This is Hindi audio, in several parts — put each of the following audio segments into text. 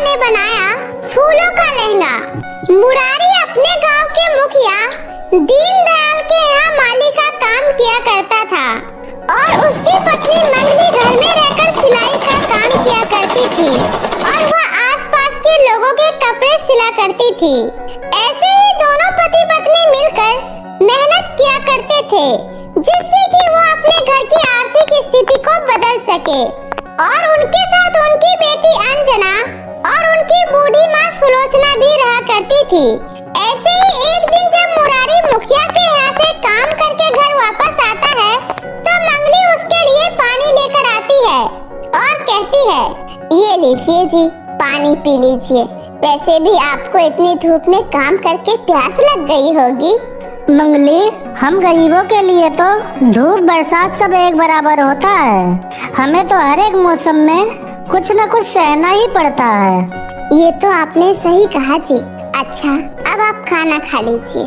ने बनाया फूलों का लहंगा। मुरारी अपने गांव के मुखिया दीनदयाल के यहाँ माली का काम किया करता था और उसकी पत्नी मंगली घर में रहकर सिलाई का काम किया करती थी और वह आसपास के लोगों के कपड़े सिला करती थी। ऐसे ही दोनों पति पत्नी मिलकर मेहनत किया करते थे जिससे कि वो अपने घर की आर्थिक स्थिति को बदल सके और उनके साथ उनकी बेटी अंजना और उनकी बूढ़ी माँ सुलोचना भी रहा करती थी। ऐसे ही एक दिन जब मुरारी मुखिया के यहाँ से काम करके घर वापस आता है तो मंगली उसके लिए पानी लेकर आती है और कहती है, ये लीजिए जी, पानी पी लीजिए। वैसे भी आपको इतनी धूप में काम करके प्यास लग गई होगी। मंगली, हम गरीबों के लिए तो धूप बरसात सब एक बराबर होता है। हमें तो हर एक मौसम में कुछ न कुछ सहना ही पड़ता है। ये तो आपने सही कहा जी। अच्छा, अब आप खाना खा लीजिए।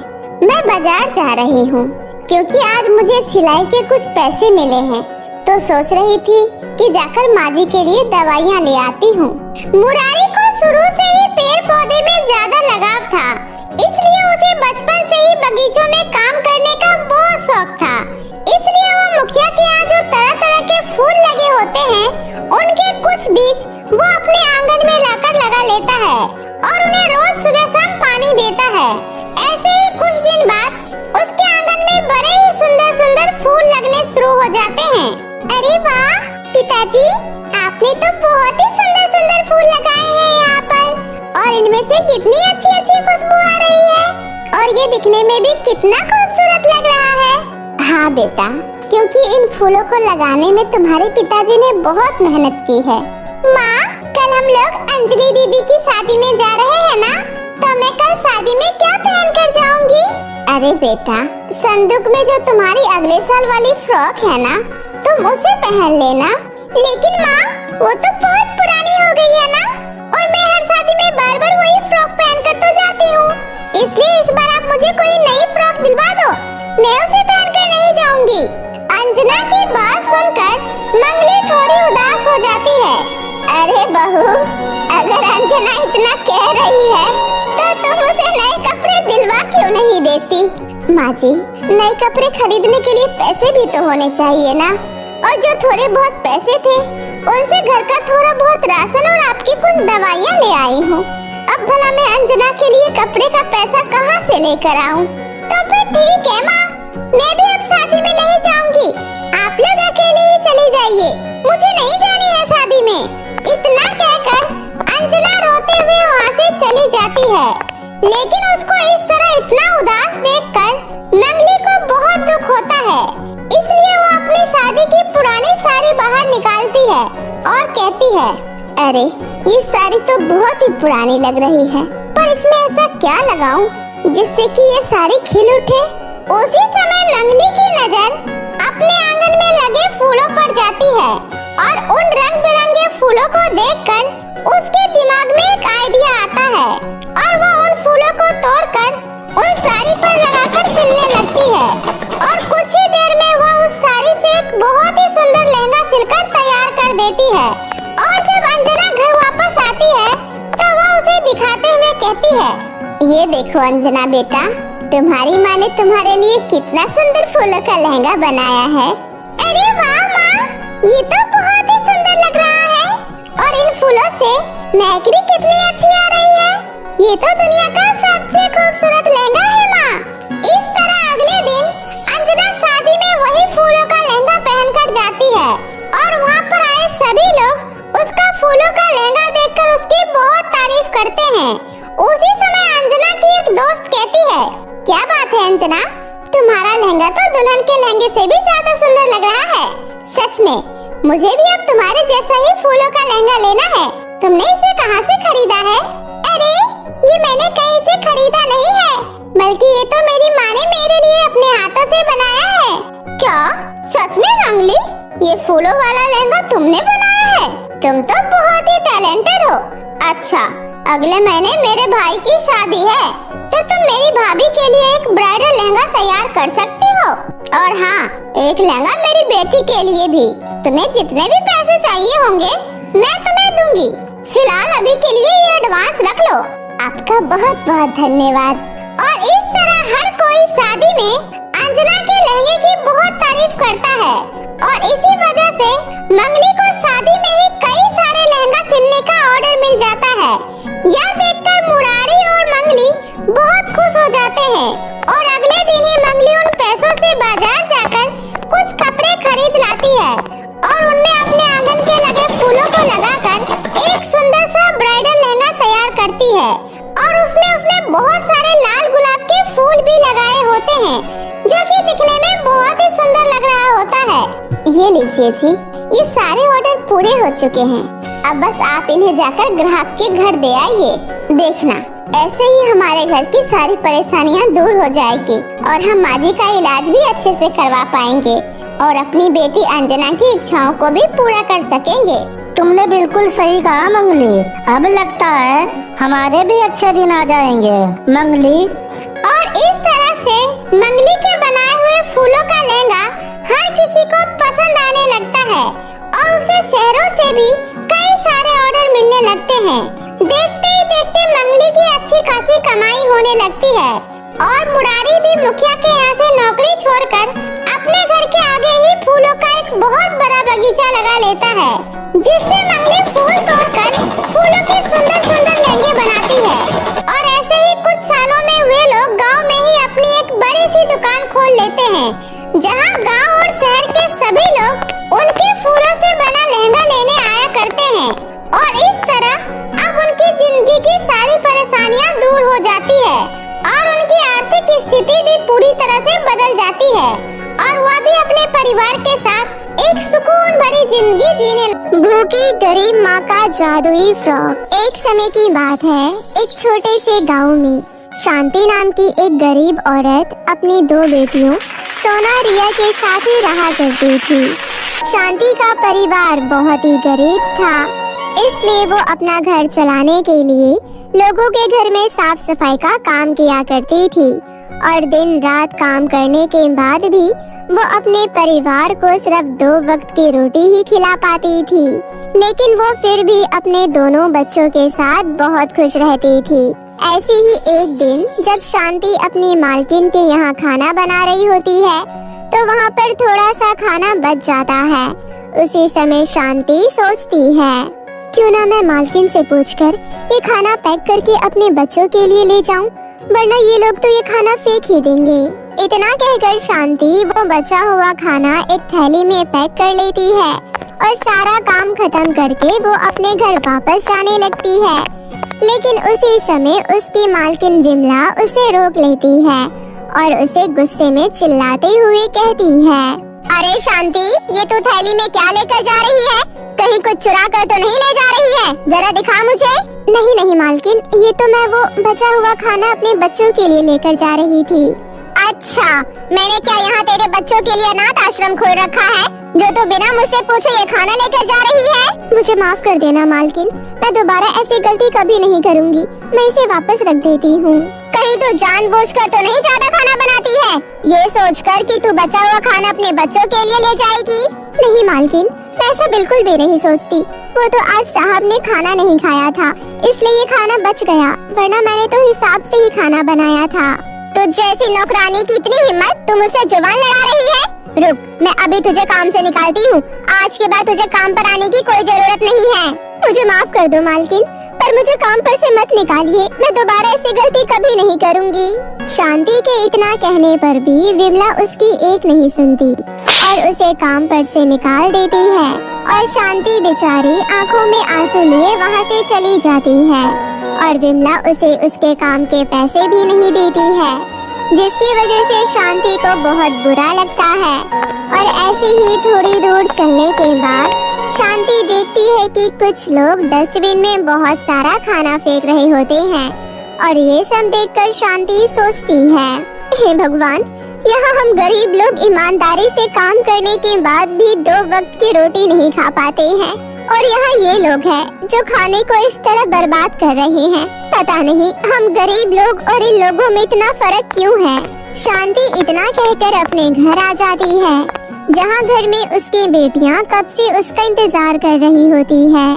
मैं बाजार जा रही हूँ क्योंकि आज मुझे सिलाई के कुछ पैसे मिले हैं, तो सोच रही थी कि जाकर माँ जी के लिए दवाइयाँ ले आती हूँ। मुरारी को शुरू से ही पेड़ पौधे में ज्यादा लगाव था, इसलिए उसे बचपन से ही बगीचों में काम करने का बहुत शौक था। इसलिए वो मुखिया के यहाँ जो तरह तरह के फूल लगे होते हैं, उनके कुछ बीज वो अपने आंगन में लाकर लगा लेता है और उन्हें रोज सुबह शाम पानी देता है। ऐसे ही कुछ दिन बाद उसके आंगन में बड़े ही सुंदर सुंदर फूल लगने शुरू हो जाते हैं। अरे वाह पिताजी, आपने तो बहुत ही सुंदर सुंदर फूल लगाए हैं यहाँ पर और इनमें से कितनी अच्छी अच्छी खुशबू आ रही है और ये दिखने में भी कितना खूबसूरत लग रहा है। हाँ बेटा, क्योंकि इन फूलों को लगाने में तुम्हारे पिताजी ने बहुत मेहनत की है। माँ, कल हम लोग अंजलि दीदी की शादी में जा रहे हैं ना, तो मैं कल शादी में क्या पहन कर जाऊंगी? अरे बेटा, संदूक में जो तुम्हारी अगले साल वाली फ्रॉक है ना, तुम उसे पहन लेना। लेकिन माँ, वो तो बहुत पुरानी हो गई है ना और मैं हर शादी में बार बार वही फ्रॉक पहन कर तो जाती हूँ। इसलिए इस बार आप मुझे कोई नई फ्रॉक दिलवा दो, मैं उसे पहन कर नहीं जाऊंगी। अंजना की बात सुनकर मंगली थोड़ी उदास हो जाती है। अरे बहू, अगर अंजना इतना कह रही है तो तुम उसे नए कपड़े दिलवा क्यों नहीं देती? माँ जी, नए कपड़े खरीदने के लिए पैसे भी तो होने चाहिए ना, और जो थोड़े बहुत पैसे थे उनसे घर का थोड़ा बहुत राशन और आपकी कुछ दवाइयाँ ले आई हूँ। अब भला मैं अंजना के लिए कपड़े का पैसा कहाँ से लेकर आऊँ? तो फिर ठीक है माँ, मैं भी अब शादी में नहीं जाऊंगी। आप लोग अकेले ही चली जाइए, मुझे नहीं जानी है शादी में। इतना कहकर अंजना रोते हुए वहाँ से चली जाती है। लेकिन उसको इस तरह इतना उदास देखकर मंगली को बहुत दुख होता है। इसलिए वो अपनी शादी की पुरानी साड़ी बाहर निकालती है और कहती है, अरे ये साड़ी तो बहुत ही पुरानी लग रही है, पर इसमें ऐसा क्या लगाऊं जिससे कि ये साड़ी खिल उठे? उसी समय मंगली की नजर अपने आंगन में लगे फूलों पर जाती है और उन रंग बिरंगे फूलों को देखकर उसके दिमाग में एक आइडिया आता है और वो उन फूलों को तोड़कर उस साड़ी पर लगाकर सिलने लगती है और कुछ ही देर में वो उस साड़ी से एक बहुत ही सुंदर लहंगा सिलकर तैयार कर देती है। और जब अंजना घर वापस आती है तो वो उसे दिखाते हुए कहती है, ये देखो अंजना बेटा, तुम्हारी माँ ने तुम्हारे लिए कितना सुंदर फूलों का लहंगा बनाया है। अरे वाह माँ, ये तो बहुत ही सुंदर लग रहा है और इन फूलों से महक भी कितनी अच्छी आ रही है। ये तो दुनिया का सबसे खूबसूरत लहंगा है माँ। इस तरह अगले दिन अंजना शादी में वही फूलों का लहंगा पहनकर जाती है और वहाँ पर आए सभी लोग उसका फूलों का लहंगा देखकर उसकी बहुत तारीफ करते हैं। उसी समय अंजना की एक दोस्त कहती है, क्या बात है अंजना, तुम्हारा लहंगा तो दुल्हन के लहंगे से भी ज्यादा सुंदर लग रहा है। सच में मुझे भी अब तुम्हारे जैसा ही फूलों का लहंगा लेना है। तुमने इसे कहाँ से खरीदा है? अरे ये मैंने कहीं से खरीदा नहीं है, बल्कि ये तो मेरी माँ ने मेरे लिए अपने हाथों से बनाया है। क्या सच में मंगली, ये फूलों वाला लहंगा तुमने बनाया है? तुम तो बहुत ही टैलेंटेड हो। अच्छा, अगले महीने मेरे भाई की शादी है तो तुम मेरी भाभी के लिए एक ब्राइडल लहंगा तैयार कर सकती हो। और हाँ, एक लहंगा मेरी बेटी के लिए भी। तुम्हें जितने भी पैसे चाहिए होंगे मैं तुम्हें दूंगी। फिलहाल अभी के लिए ये एडवांस रख लो। आपका बहुत बहुत धन्यवाद। और इस तरह हर कोई शादी में अंजना के लहंगे की बहुत तारीफ करता है और इसी वजह से मंगली को शादी में ही कई सारे लहंगा सिलने का ऑर्डर मिल जाता है। यह देखकर मुरारी और मंगली बहुत खुश हो जाते हैं और अगले दिन ही मंगली उन पैसों से बाजार जाकर कुछ कपड़े खरीद लाती है और उनमें अपने आंगन के लगे फूलों को लगाकर एक सुंदर सा ब्राइडल लहंगा तैयार करती है और उसमें उसने बहुत सारे लाल गुलाब के फूल भी लगाए होते हैं जो कि दिखने में बहुत ही सुंदर लग रहा होता है। ये लीजिए जी, ये सारे ऑर्डर पूरे हो चुके हैं। अब बस आप इन्हें जाकर ग्राहक के घर दे आइए। देखना, ऐसे ही हमारे घर की सारी परेशानियां दूर हो जाएगी और हम माँ जी का इलाज भी अच्छे से करवा पाएंगे और अपनी बेटी अंजना की इच्छाओं को भी पूरा कर सकेंगे। तुमने बिल्कुल सही कहा मंगली। अब लगता है हमारे भी अच्छे दिन आ जाएंगे मंगली। और इस तरह से मंगली के बनाए हुए फूलों का लहंगा हर किसी को पसंद आने लगता है और उसे शहरों से भी कई सारे ऑर्डर मिलने लगते हैं। देखते ही देखते मंगली की अच्छी खासी कमाई होने लगती है और मुरारी भी मुखिया के यहाँ से नौकरी छोड़कर अपने घर के आगे ही फूलों का एक बहुत बड़ा बगीचा लगा लेता है, जिससे मंगली फूल तोड़कर फूलों के सुंदर सुंदर लहंगे बनाती है। और ऐसे ही कुछ सालों में वे लोग गांव में ही अपनी एक बड़ी सी दुकान खोल लेते हैं, जहां गांव और शहर के सभी लोग उनके फूलों से बना लहंगा लेने आया करते हैं। और इस तरह अब उनकी जिंदगी की सारी परेशानियां दूर हो जाती है और उनकी आर्थिक स्थिति भी पूरी तरह से बदल जाती है और वह भी अपने परिवार के साथ एक सुकून भरी जिंदगी जीने। भूखी गरीब माँ का जादुई फ्रॉक। एक समय की बात है, एक छोटे से गांव में शांति नाम की एक गरीब औरत अपनी 2 बेटियों सोना रिया के साथ ही रहा करती थी। शांति का परिवार बहुत ही गरीब था, इसलिए वो अपना घर चलाने के लिए लोगों के घर में साफ सफाई का काम किया करती थी और दिन रात काम करने के बाद भी वो अपने परिवार को सिर्फ 2 वक्त की रोटी ही खिला पाती थी। लेकिन वो फिर भी अपने दोनों बच्चों के साथ बहुत खुश रहती थी। ऐसी ही एक दिन जब शांति अपनी मालकिन के यहाँ खाना बना रही होती है तो वहाँ पर थोड़ा सा खाना बच जाता है। उसी समय शांति सोचती है, क्यों ना मैं मालकिन से पूछकर ये खाना पैक करके अपने बच्चों के लिए ले जाऊं, वरना ये लोग तो ये खाना फेंक ही देंगे। इतना कहकर शांति वो बचा हुआ खाना एक थैली में पैक कर लेती है और सारा काम खत्म करके वो अपने घर वापस जाने लगती है। लेकिन उसी समय उसकी मालकिन विमला उसे रोक लेती है और उसे गुस्से में चिल्लाते हुए कहती है, अरे शांति, ये तू थैली में क्या लेकर जा रही है? कहीं कुछ चुरा कर तो नहीं ले जा रही है? जरा दिखा मुझे। नहीं नहीं मालकिन, ये तो मैं वो बचा हुआ खाना अपने बच्चों के लिए लेकर जा रही थी। अच्छा, मैंने क्या यहाँ तेरे बच्चों के लिए अनाथ आश्रम खोल रखा है जो तू बिना मुझसे पूछे ये खाना लेकर जा रही है? मुझे माफ कर देना मालकिन, मैं दोबारा ऐसी गलती कभी नहीं करूँगी। मैं इसे वापस रख देती हूँ। कहीं तू जानबूझकर तो नहीं ज्यादा खाना बनाती है, ये सोचकर कि तू बचा हुआ खाना अपने बच्चों के लिए ले जाएगी? नहीं मालकिन, मैं ऐसा बिल्कुल भी नहीं सोचती। वो तो आज साहब ने खाना नहीं खाया था, इसलिए ये खाना बच गया, वरना मैंने तो हिसाब से ही खाना बनाया था। तो जैसी नौकरानी की इतनी हिम्मत, तुम मुझसे जुबान लड़ा रही है? रुक, मैं अभी तुझे काम से निकालती हूँ। आज के बाद तुझे काम पर आने की कोई जरूरत नहीं है। मुझे माफ कर दो मालकिन, पर मुझे काम पर से मत निकालिए। मैं दोबारा ऐसी गलती कभी नहीं करूँगी। शांति के इतना कहने पर भी विमला उसकी एक नहीं सुनती और उसे काम पर से निकाल देती है और शांति बेचारी आंखों में आंसू लिए वहाँ से चली जाती है और विमला उसे उसके काम के पैसे भी नहीं देती है, जिसकी वजह से शांति को बहुत बुरा लगता है। और ऐसे ही थोड़ी दूर चलने के बाद शांति देखती है कि कुछ लोग डस्टबिन में बहुत सारा खाना फेंक रहे होते हैं और ये सब देखकर शांति सोचती है, हे भगवान, यहाँ हम गरीब लोग ईमानदारी से काम करने के बाद भी 2 वक्त की रोटी नहीं खा पाते हैं और यहाँ ये लोग हैं जो खाने को इस तरह बर्बाद कर रहे हैं। पता नहीं हम गरीब लोग और इन लोगों में इतना फर्क क्यों है। शांति इतना कहकर अपने घर आ जाती है, जहाँ घर में उसकी बेटियाँ कब से उसका इंतजार कर रही होती है।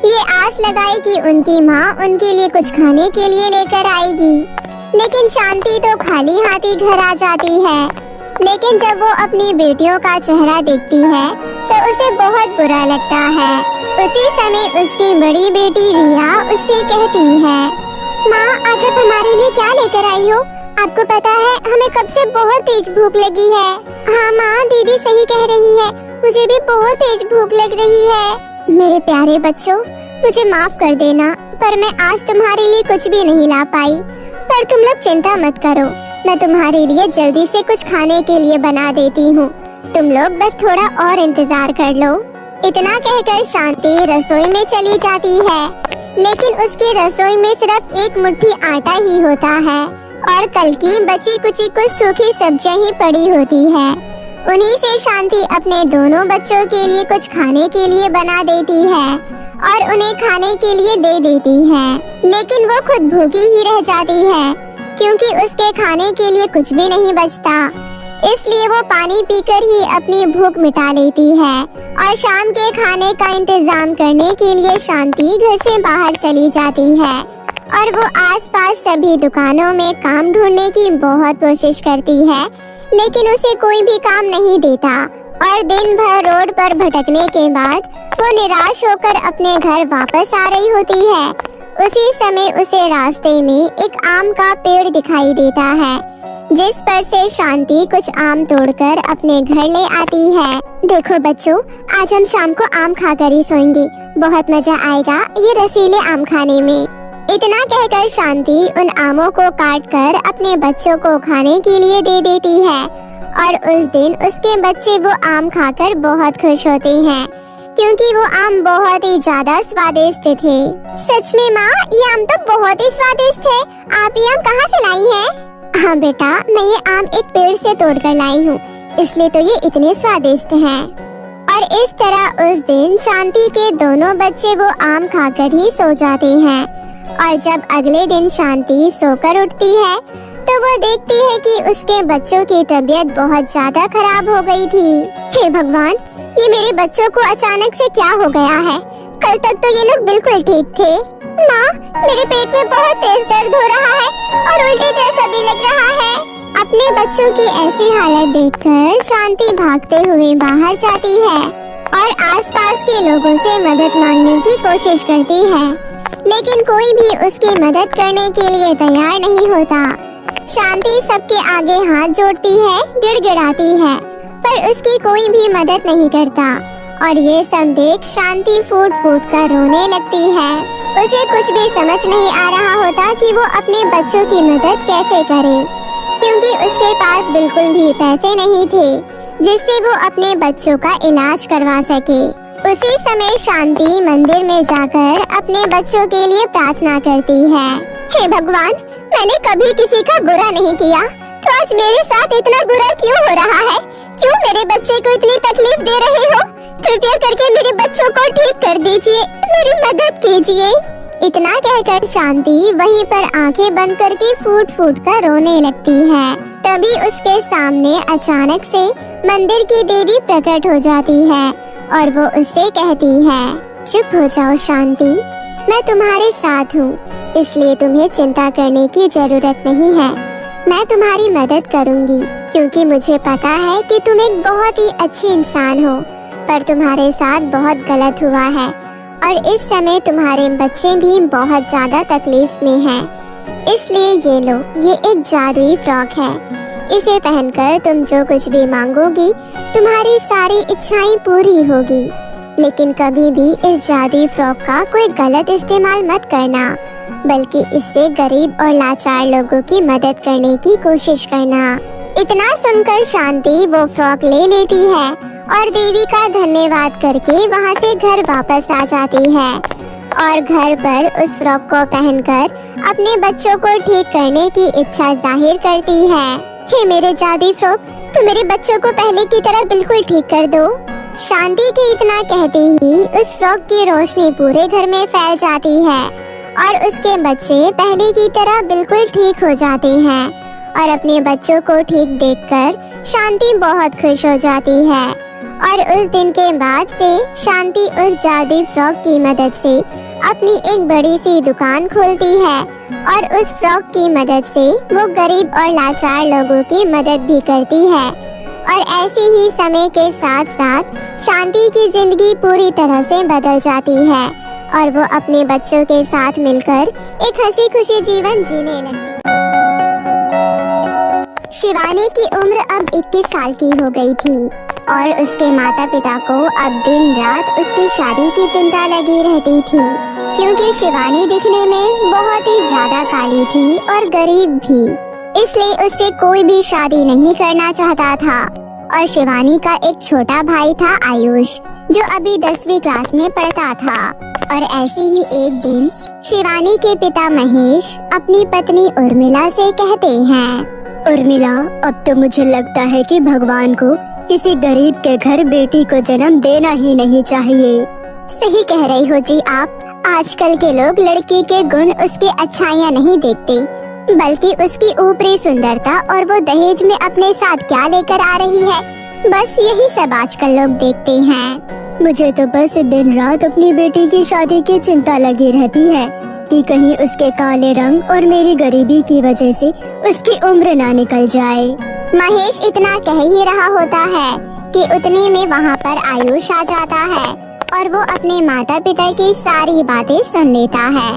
ये आस लगाई कि उनकी माँ उनके लिए कुछ खाने के लिए लेकर आएगी, लेकिन शांति तो खाली हाथी घर आ जाती है। लेकिन जब वो अपनी बेटियों का चेहरा देखती है तो उसे बहुत बुरा लगता है। उसी समय उसकी बड़ी बेटी रिया उससे कहती है, माँ आज आप हमारे लिए क्या लेकर आई हो? आपको पता है हमें कब से बहुत तेज भूख लगी है। हाँ माँ, दीदी सही कह रही है, मुझे भी बहुत तेज भूख लग रही है। मेरे प्यारे बच्चों, मुझे माफ कर देना, पर मैं आज तुम्हारे लिए कुछ भी नहीं ला पाई। पर तुम लोग चिंता मत करो, मैं तुम्हारे लिए जल्दी से कुछ खाने के लिए बना देती हूँ। तुम लोग बस थोड़ा और इंतजार कर लो। इतना कहकर शांति रसोई में चली जाती है, लेकिन उसकी रसोई में सिर्फ एक मुट्ठी आटा ही होता है और कल की बची कुची कुछ सूखी सब्जियां ही पड़ी होती है। उन्हीं से शांति अपने दोनों बच्चों के लिए कुछ खाने के लिए बना देती है और उन्हें खाने के लिए दे देती है, लेकिन वो खुद भूखी ही रह जाती है क्योंकि उसके खाने के लिए कुछ भी नहीं बचता। इसलिए वो पानी पीकर ही अपनी भूख मिटा लेती है और शाम के खाने का इंतजाम करने के लिए शांति घर से बाहर चली जाती है और वो आसपास सभी दुकानों में काम ढूंढने की बहुत कोशिश करती है, लेकिन उसे कोई भी काम नहीं देता और दिन भर रोड पर भटकने के बाद वो निराश होकर अपने घर वापस आ रही होती है। उसी समय उसे रास्ते में एक आम का पेड़ दिखाई देता है, जिस पर से शांति कुछ आम तोड़कर अपने घर ले आती है। देखो बच्चों, आज हम शाम को आम खाकर ही सोएंगे, बहुत मजा आएगा ये रसीले आम खाने में। इतना कहकर शांति उन आमों को काटकर अपने बच्चों को खाने के लिए दे देती है और उस दिन उसके बच्चे वो आम खाकर बहुत खुश होते हैं क्योंकि वो आम बहुत ही ज्यादा स्वादिष्ट थे। सच में माँ, ये आम तो बहुत ही स्वादिष्ट है। आप ये आम कहाँ से लाई हैं? हाँ बेटा, मैं ये आम एक पेड़ से तोड़कर लाई हूँ, इसलिए तो ये इतने स्वादिष्ट हैं। और इस तरह उस दिन शांति के दोनों बच्चे वो आम खाकर ही सो जाते हैं और जब अगले दिन शांति सोकर उठती है तो वो देखती है कि उसके बच्चों की तबीयत बहुत ज्यादा खराब हो गई थी। हे भगवान, ये मेरे बच्चों को अचानक से क्या हो गया है? कल तक तो ये लोग बिल्कुल ठीक थे। माँ, मेरे पेट में बहुत तेज दर्द हो रहा है और उल्टी जैसा भी लग रहा है। अपने बच्चों की ऐसी हालत देखकर शांति भागते हुए बाहर जाती है और आसपास के लोगों से मदद मांगने की कोशिश करती है, लेकिन कोई भी उसकी मदद करने के लिए तैयार नहीं होता। शांति सबके आगे हाथ जोड़ती है, गिड़गिड़ाती है, पर उसकी कोई भी मदद नहीं करता और ये सब देख शांति फूट फूट कर रोने लगती है। उसे कुछ भी समझ नहीं आ रहा होता कि वो अपने बच्चों की मदद कैसे करे, क्योंकि उसके पास बिल्कुल भी पैसे नहीं थे जिससे वो अपने बच्चों का इलाज करवा सके। उसी समय शांति मंदिर में जाकर अपने बच्चों के लिए प्रार्थना करती है। हे भगवान, मैंने कभी किसी का बुरा नहीं किया, तो आज मेरे साथ इतना बुरा क्यों हो रहा है? क्यों मेरे बच्चे को इतनी तकलीफ दे रहे हो? कृपया करके मेरे बच्चों को ठीक कर दीजिए, मेरी मदद कीजिए। इतना कहकर शांति वहीं पर आंखें बंद करके फूट फूट कर रोने लगती है। तभी उसके सामने अचानक से मंदिर की देवी प्रकट हो जाती है और वो उससे कहती है, चुप हो जाओ शांति, मैं तुम्हारे साथ हूँ, इसलिए तुम्हें चिंता करने की जरूरत नहीं है। मैं तुम्हारी मदद करूँगी क्योंकि मुझे पता है कि तुम एक बहुत ही अच्छी इंसान हो, पर तुम्हारे साथ बहुत गलत हुआ है और इस समय तुम्हारे बच्चे भी बहुत ज्यादा तकलीफ में हैं। इसलिए ये लो, ये एक जादुई फ्रॉक है, इसे पहनकर तुम जो कुछ भी मांगोगी तुम्हारी सारी इच्छाएं पूरी होगी। लेकिन कभी भी इस जादुई फ्रॉक का कोई गलत इस्तेमाल मत करना, बल्कि इससे गरीब और लाचार लोगों की मदद करने की कोशिश करना। इतना सुनकर शांति वो फ्रॉक ले लेती है और देवी का धन्यवाद करके वहाँ से घर वापस आ जाती है और घर पर उस फ्रॉक को पहनकर अपने बच्चों को ठीक करने की इच्छा जाहिर करती है। हे मेरे जादुई फ्रॉक, तुम मेरे बच्चों को पहले की तरह बिल्कुल ठीक कर दो। शांति के इतना कहते ही उस फ्रॉक की रोशनी पूरे घर में फैल जाती है और उसके बच्चे पहले की तरह बिल्कुल ठीक हो जाते हैं और अपने बच्चों को ठीक देखकर शांति बहुत खुश हो जाती है और उस दिन के बाद से शांति उस जादुई फ्रॉक की मदद से अपनी एक बड़ी सी दुकान खोलती है और उस फ्रॉक की मदद से वो गरीब और लाचार लोगों की मदद भी करती है। और ऐसे ही समय के साथ साथ शांति की जिंदगी पूरी तरह से बदल जाती है और वो अपने बच्चों के साथ मिलकर एक हंसी खुशी जीवन जीने लगती। शिवानी की उम्र अब 21 साल की हो गई थी और उसके माता पिता को अब दिन रात उसकी शादी की चिंता लगी रहती थी, क्योंकि शिवानी दिखने में बहुत ही ज्यादा काली थी और गरीब भी, इसलिए उससे कोई भी शादी नहीं करना चाहता था। और शिवानी का एक छोटा भाई था आयुष, जो अभी 10वीं क्लास में पढ़ता था। और ऐसे ही एक दिन शिवानी के पिता महेश अपनी पत्नी उर्मिला से कहते हैं, उर्मिला, अब तो मुझे लगता है कि भगवान को किसी गरीब के घर बेटी को जन्म देना ही नहीं चाहिए। सही कह रही हो जी आप। आजकल के लोग लड़की के गुण, उसकी अच्छाइयाँ नहीं देखते, बल्कि उसकी ऊपरी सुंदरता और वो दहेज में अपने साथ क्या लेकर आ रही है, बस यही सब आजकल लोग देखते हैं। मुझे तो बस दिन रात अपनी बेटी की शादी की चिंता लगी रहती है कि कहीं उसके काले रंग और मेरी गरीबी की वजह से उसकी उम्र ना निकल जाए। महेश इतना कह ही रहा होता है कि उतने में वहाँ पर आयुष आ जाता है और वो अपने माता पिता की सारी बातें सुन लेता है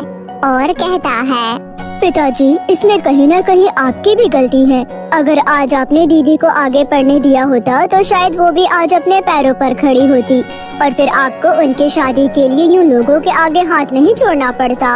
और कहता है, पिताजी, इसमें कहीं ना कहीं आपकी भी गलती है। अगर आज आपने दीदी को आगे पढ़ने दिया होता तो शायद वो भी आज अपने पैरों पर खड़ी होती और फिर आपको उनके शादी के लिए यूं लोगों के आगे हाथ नहीं छोड़ना पड़ता।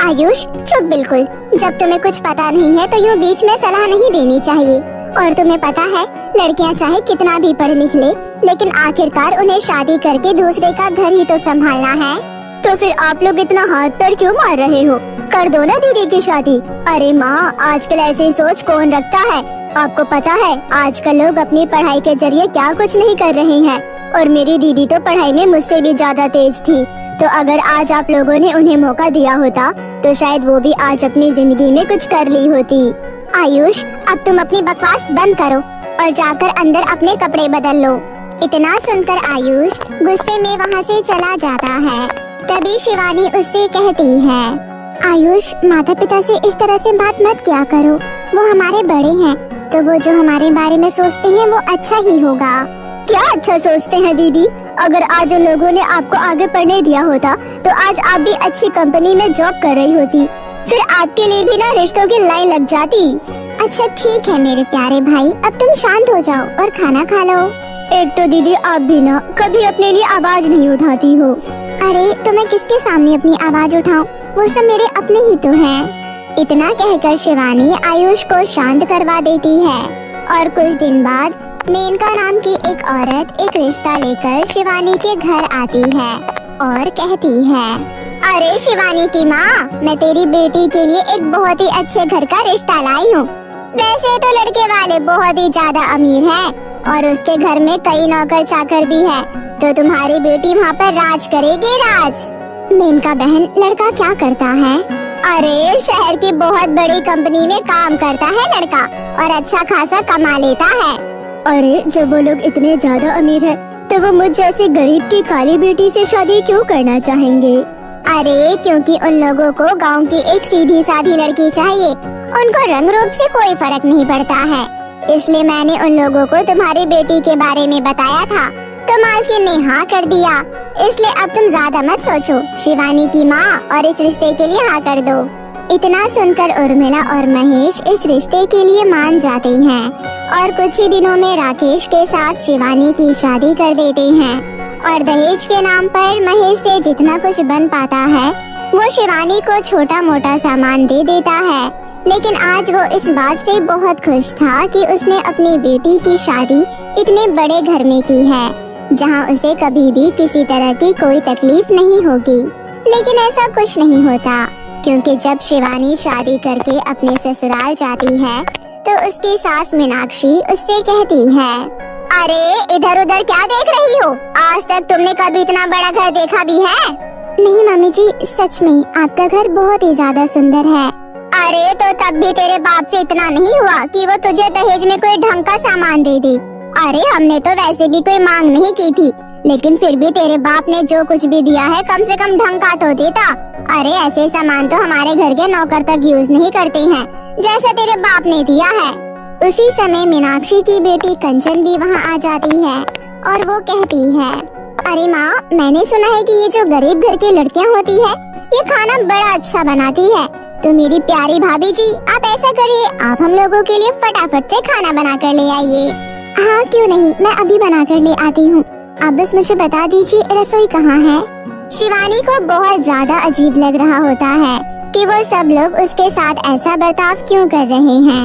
आयुष चुप बिल्कुल। जब तुम्हें कुछ पता नहीं है तो यूं बीच में सलाह नहीं देनी चाहिए। और तुम्हें पता है, लड़कियां चाहे कितना भी पढ़ लिख ले, लेकिन आखिरकार उन्हें शादी करके दूसरे का घर ही तो संभालना है। तो फिर आप लोग इतना हाथ पर क्यों मार रहे हो? कर दो ना दीदी की शादी। अरे माँ, आजकल ऐसी सोच कौन रखता है? आपको पता है आजकल लोग अपनी पढ़ाई के जरिए क्या कुछ नहीं कर रहे हैं, और मेरी दीदी तो पढ़ाई में मुझसे भी ज्यादा तेज थी। तो अगर आज आप लोगों ने उन्हें मौका दिया होता तो शायद वो भी आज अपनी जिंदगी में कुछ कर ली होती। आयुष, अब तुम अपनी बकवास बंद करो और जाकर अंदर अपने कपड़े बदल लो। इतना सुनकर आयुष गुस्से में वहाँ से चला जाता है। तभी शिवानी उससे कहती है, आयुष, माता पिता से इस तरह से बात मत किया करो, वो हमारे बड़े हैं, तो वो जो हमारे बारे में सोचते हैं वो अच्छा ही होगा। क्या अच्छा सोचते हैं दीदी? अगर आज उन लोगों ने आपको आगे पढ़ने दिया होता तो आज आप भी अच्छी कंपनी में जॉब कर रही होती, फिर आपके लिए भी ना रिश्तों की लाइन लग जाती। अच्छा ठीक है मेरे प्यारे भाई, अब तुम शांत हो जाओ और खाना खा लो। एक तो दीदी आप भी ना कभी अपने लिए आवाज नहीं उठाती हो। अरे तो मैं किसके सामने अपनी आवाज उठाऊं? वो सब मेरे अपने ही तो हैं। इतना कहकर शिवानी आयुष को शांत करवा देती है और कुछ दिन बाद मेनका नाम की एक औरत एक रिश्ता लेकर शिवानी के घर आती है और कहती है, अरे शिवानी की माँ, मैं तेरी बेटी के लिए एक बहुत ही अच्छे घर का रिश्ता लाई हूँ। वैसे तो लड़के वाले बहुत ही ज्यादा अमीर है और उसके घर में कई नौकर चाकर भी है, तो तुम्हारी बेटी वहाँ पर राज करेगी, राज। मेनका बहन, लड़का क्या करता है? अरे शहर की बहुत बड़ी कंपनी में काम करता है लड़का और अच्छा खासा कमा लेता है। अरे जब वो लोग इतने ज्यादा अमीर है तो वो मुझ जैसी गरीब की काली बेटी से शादी क्यों करना चाहेंगे? अरे क्योंकि उन लोगों को गांव की एक सीधी साधी लड़की चाहिए, उनको रंग रूप से कोई फर्क नहीं पड़ता है। इसलिए मैंने उन लोगों को तुम्हारी बेटी के बारे में बताया था, तो मालकिन ने हाँ कर दिया। इसलिए अब तुम ज्यादा मत सोचो शिवानी की माँ, और इस रिश्ते के लिए हाँ कर दो। इतना सुनकर उर्मिला और महेश इस रिश्ते के लिए मान जाते हैं और कुछ ही दिनों में राकेश के साथ शिवानी की शादी कर देते हैं। और दहेज के नाम पर महेश से जितना कुछ बन पाता है वो शिवानी को छोटा मोटा सामान दे देता है। लेकिन आज वो इस बात से बहुत खुश था कि उसने अपनी बेटी की शादी इतने बड़े घर में की है जहां उसे कभी भी किसी तरह की कोई तकलीफ नहीं होगी। लेकिन ऐसा कुछ नहीं होता, क्योंकि जब शिवानी शादी करके अपने ससुराल जाती है तो उसकी सास मीनाक्षी उससे कहती है, अरे इधर उधर क्या देख रही हो? आज तक तुमने कभी इतना बड़ा घर देखा भी है? नहीं मम्मी जी, सच में आपका घर बहुत ही ज्यादा सुंदर है। अरे तो तब भी तेरे बाप से इतना नहीं हुआ कि वो तुझे दहेज में कोई ढंग का सामान दे दे। अरे हमने तो वैसे भी कोई मांग नहीं की थी, लेकिन फिर भी तेरे बाप ने जो कुछ भी दिया है कम से कम ढंग का तो देता। अरे ऐसे सामान तो हमारे घर के नौकर तक यूज नहीं करते हैं जैसा तेरे बाप ने दिया है। उसी समय मीनाक्षी की बेटी कंचन भी वहाँ आ जाती है और वो कहती है, अरे माँ, मैंने सुना है कि ये जो गरीब घर की लड़कियाँ होती है ये खाना बड़ा अच्छा बनाती है। तो मेरी प्यारी भाभी जी, आप ऐसा करिए, आप हम लोगों के लिए फटाफट से खाना बना कर ले आइए। हाँ क्यों नहीं, मैं अभी बना कर ले आती हूँ। आप बस मुझे बता दीजिए रसोई कहाँ है। शिवानी को बहुत ज्यादा अजीब लग रहा होता है कि वो सब लोग उसके साथ ऐसा बर्ताव क्यों कर रहे हैं।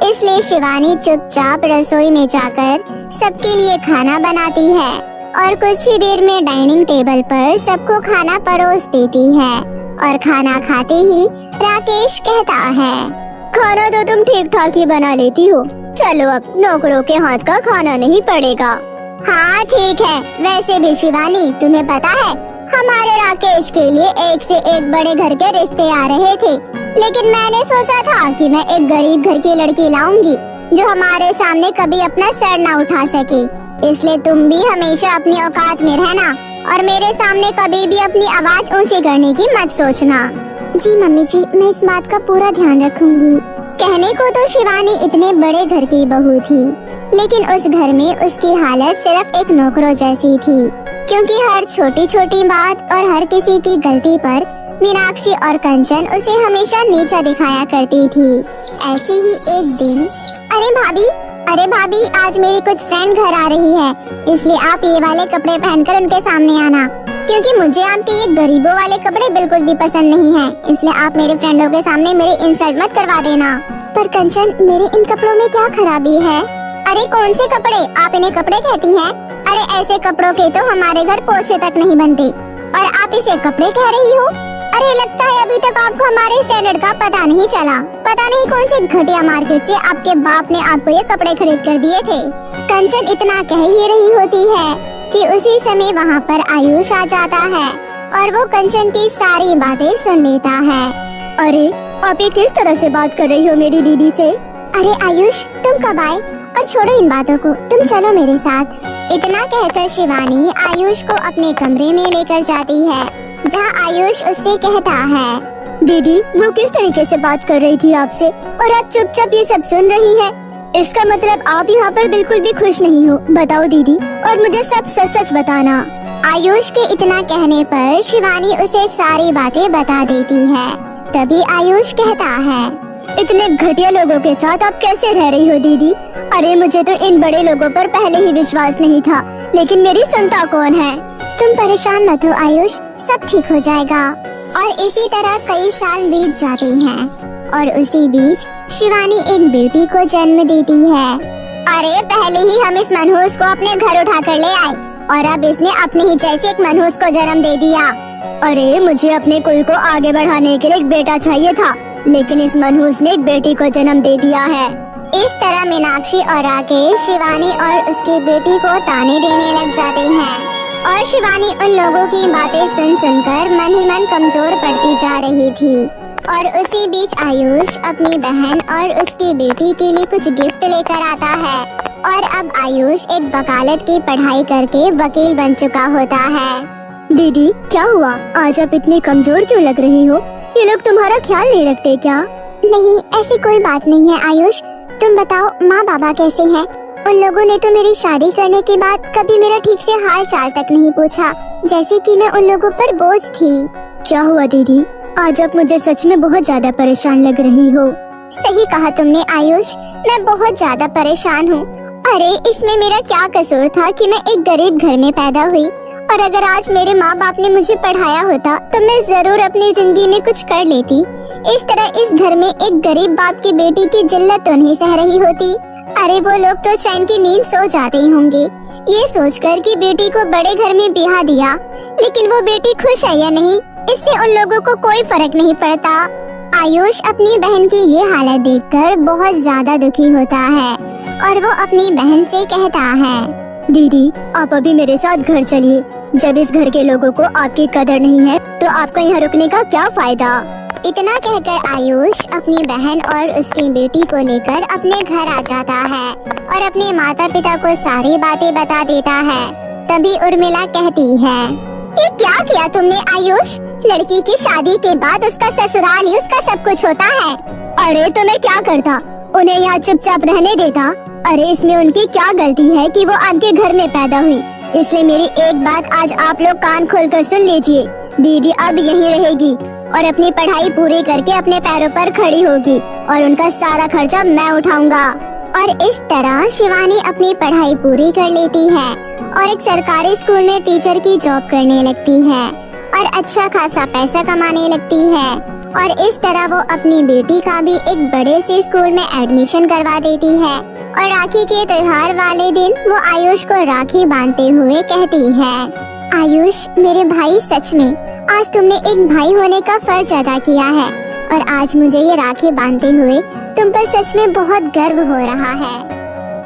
इसलिए शिवानी चुपचाप रसोई में जाकर सबके लिए खाना बनाती है और कुछ ही देर में डाइनिंग टेबल पर सबको खाना परोस देती है। और खाना खाते ही राकेश कहता है, खाना तो तुम ठीक ठाक ही बना लेती हो, चलो अब नौकरों के हाथ का खाना नहीं पड़ेगा। हाँ ठीक है, वैसे भी शिवानी तुम्हें पता है हमारे राकेश के लिए एक से एक बड़े घर के रिश्ते आ रहे थे, लेकिन मैंने सोचा था कि मैं एक गरीब घर की लड़की लाऊंगी जो हमारे सामने कभी अपना सर ना उठा सके। इसलिए तुम भी हमेशा अपनी औकात में रहना और मेरे सामने कभी भी अपनी आवाज ऊंची करने की मत सोचना। जी मम्मी जी, मैं इस बात का पूरा ध्यान रखूंगी। कहने को तो शिवानी इतने बड़े घर की बहू थी, लेकिन उस घर में उसकी हालत सिर्फ एक नौकरों जैसी थी, क्योंकि हर छोटी छोटी बात और हर किसी की गलती पर मीनाक्षी और कंचन उसे हमेशा नीचा दिखाया करती थी। ऐसे ही एक दिन, अरे भाभी, आज मेरी कुछ फ्रेंड घर आ रही है, इसलिए आप ये वाले कपड़े पहनकर उनके सामने आना, क्योंकि मुझे आपके ये गरीबों वाले कपड़े बिल्कुल भी पसंद नहीं हैं। इसलिए आप मेरे फ्रेंडों के सामने मेरी इंसल्ट मत करवा देना। पर कंचन, मेरे इन कपड़ों में क्या खराबी है? अरे कौन से कपड़े? आप इन्हें कपड़े कहती हैं? अरे ऐसे कपड़ों के तो हमारे घर पोछे तक नहीं बनते और आप इसे कपड़े कह रही हो? अरे लगता है अभी तक आपको हमारे स्टैंडर्ड का पता नहीं चला। पता नहीं कौन से घटिया मार्केट से आपके बाप ने आपको ये कपड़े खरीद कर दिए थे। कंचन इतना कह ही रही होती है कि उसी समय वहाँ पर आयुष आ जाता है और वो कंचन की सारी बातें सुन लेता है। अरे आप ये किस तरह से बात कर रही हो मेरी दीदी से? अरे आयुष, तुम कब आए? और छोड़ो इन बातों को, तुम चलो मेरे साथ। इतना कहकर शिवानी आयुष को अपने कमरे में लेकर जाती है, जहाँ आयुष उससे कहता है, दीदी वो किस तरीके से बात कर रही थी आपसे और आप चुपचाप ये सब सुन रही हैं? इसका मतलब आप यहाँ पर बिल्कुल भी खुश नहीं हो। बताओ दीदी, और मुझे सब सच सच बताना। आयुष के इतना कहने पर शिवानी उसे सारी बातें बता देती है। तभी आयुष कहता है, इतने घटिया लोगों के साथ आप कैसे रह रही हो दीदी? अरे मुझे तो इन बड़े लोगों पर पहले ही विश्वास नहीं था, लेकिन मेरी सुनता कौन है? तुम परेशान मत हो आयुष, सब ठीक हो जाएगा। और इसी तरह कई साल बीत जाते हैं और उसी बीच शिवानी एक बेटी को जन्म देती है। अरे पहले ही हम इस मनहूस को अपने घर उठा कर ले आए और अब इसने अपने ही जैसे एक मनहूस को जन्म दे दिया। अरे मुझे अपने कुल को आगे बढ़ाने के लिए एक बेटा चाहिए था, लेकिन इस मनहूस ने एक बेटी को जन्म दे दिया है। इस तरह मीनाक्षी और राकेश शिवानी और उसकी बेटी को ताने देने लग जाते हैं और शिवानी उन लोगों की बातें सुन सुनकर मन ही मन कमजोर पड़ती जा रही थी। और उसी बीच आयुष अपनी बहन और उसकी बेटी के लिए कुछ गिफ्ट लेकर आता है और अब आयुष एक वकालत की पढ़ाई करके वकील बन चुका होता है। दीदी क्या हुआ? आज आप इतनी कमजोर क्यों लग रही हो? ये लोग तुम्हारा ख्याल नहीं रखते क्या? नहीं, ऐसी कोई बात नहीं है आयुष। तुम बताओ माँ बाबा कैसे हैं? उन लोगों ने तो मेरी शादी करने के बाद कभी मेरा ठीक से हाल चाल तक नहीं पूछा, जैसे कि मैं उन लोगों पर बोझ थी। क्या हुआ दीदी? आज आप मुझे सच में बहुत ज्यादा परेशान लग रही हो। सही कहा तुमने आयुष, मैं बहुत ज्यादा परेशान हूँ। अरे इसमें मेरा क्या कसूर था कि मैं एक गरीब घर में पैदा हुई, और अगर आज मेरे माँ बाप ने मुझे पढ़ाया होता तो मैं जरूर अपनी जिंदगी में कुछ कर लेती। इस तरह इस घर में एक गरीब बाप की बेटी की जिल्लत तो नहीं सह रही होती। अरे वो लोग तो चैन की नींद सो जाते ही होंगे, ये सोचकर कि बेटी को बड़े घर में ब्याह दिया, लेकिन वो बेटी खुश है या नहीं इससे उन लोगों को कोई फर्क नहीं पड़ता। आयुष अपनी बहन की ये हालत देखकर बहुत ज्यादा दुखी होता है और वो अपनी बहन से कहता है, दीदी आप अभी मेरे साथ घर चलिए। जब इस घर के लोगों को आपकी कदर नहीं है तो आपका यहाँ रुकने का क्या फायदा? इतना कहकर आयुष अपनी बहन और उसकी बेटी को लेकर अपने घर आ जाता है और अपने माता पिता को सारी बातें बता देता है। तभी उर्मिला कहती है, ये क्या किया तुमने आयुष? लड़की की शादी के बाद उसका ससुराल ही उसका सब कुछ होता है। अरे तो मैं क्या करता, उन्हें यहाँ चुपचाप रहने देता। अरे इसमें उनकी क्या गलती है कि वो आपके घर में पैदा हुई। इसलिए मेरी एक बात आज आप लोग कान खोलकर सुन लीजिए। दीदी अब यहीं रहेगी और अपनी पढ़ाई पूरी करके अपने पैरों पर खड़ी होगी और उनका सारा खर्चा मैं उठाऊंगा। और इस तरह शिवानी अपनी पढ़ाई पूरी कर लेती है और एक सरकारी स्कूल में टीचर की जॉब करने लगती है और अच्छा खासा पैसा कमाने लगती है। और इस तरह वो अपनी बेटी का भी एक बड़े से स्कूल में एडमिशन करवा देती है। और राखी के त्योहार वाले दिन वो आयुष को राखी बांधते हुए कहती है, आयुष मेरे भाई, सच में आज तुमने एक भाई होने का फर्ज अदा किया है और आज मुझे ये राखी बांधते हुए तुम पर सच में बहुत गर्व हो रहा है।